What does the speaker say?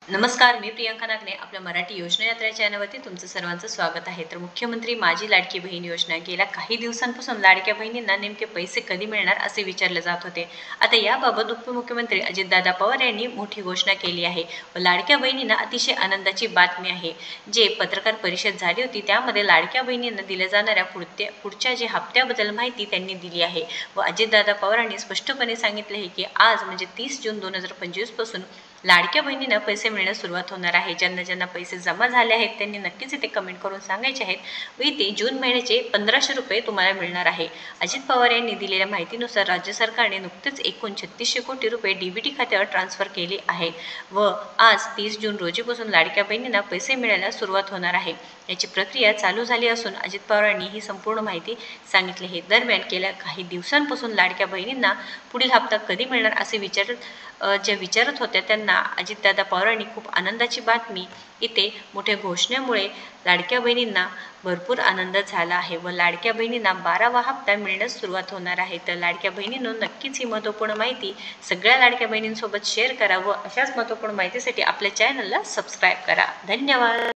नमस्कार, मी प्रियंका नागने आपल्या मराठी योजना यात्रा चॅनलवरती तुमचं सर्वांचं स्वागत आहे। तर मुख्यमंत्री माझी लाडकी बहीण योजना गेल्या काही दिवसांपासून लाडक्या बहिणींना नेमके पैसे कधी मिळणार असे विचारले जात होते। आता याबाबत उपमुख्यमंत्री अजितदादा पवार यांनी मोठी घोषणा केली आहे व लाडक्या बहिणींना अतिशय आनंदाची बातमी आहे। जे पत्रकार परिषद झाली होती त्यामध्ये लाडक्या बहिणींना दिल्या जाणाऱ्या पुढच्या जे हप्त्याबद्दल माहिती त्यांनी दिली आहे व अजितदादा पवारांनी स्पष्टपणे सांगितले आहे की आज म्हणजे 30 जून 2025 पासून लाडक्या बहिणींना पैसे मिळण्यास सुरुवात होणार आहे। ज्यांना ज्यांना पैसे जमा झाले आहेत त्यांनी नक्कीच इथे कमेंट करून सांगायचे आहेत व इथे जून महिन्याचे 1500 रुपये तुम्हाला मिळणार आहे। अजित पवार यांनी दिलेल्या माहितीनुसार राज्य सरकारने नुकतेच एकूण 3600 कोटी रुपये डीबीटी खात्यावर ट्रान्सफर केले आहेत व आज 30 जून रोजीपासून लाडक्या बहिणींना पैसे मिळायला सुरुवात होणार आहे। याची प्रक्रिया चालू झाली असून अजित पवारांनी ही संपूर्ण माहिती सांगितली आहे। दरम्यान गेल्या काही दिवसांपासून लाडक्या बहिणींना पुढील हप्ता कधी मिळणार असे विचारत होत्या त्यांना अजितदादा पवारांनी खूप आनंदाची बातमी इथे मोठ्या घोषणेमुळे लाडक्या बहिणींना भरपूर आनंद झाला आहे व लाडक्या बहिणींना 12वा हप्ता मिळण्यास सुरुवात होणार आहे। तर लाडक्या बहिणींनो नक्कीच ही महत्त्वपूर्ण माहिती सगळ्या लाडक्या बहिणींसोबत शेअर करा व अशाच महत्त्वपूर्ण माहितीसाठी आपल्या चॅनलला सबस्क्राईब करा। धन्यवाद।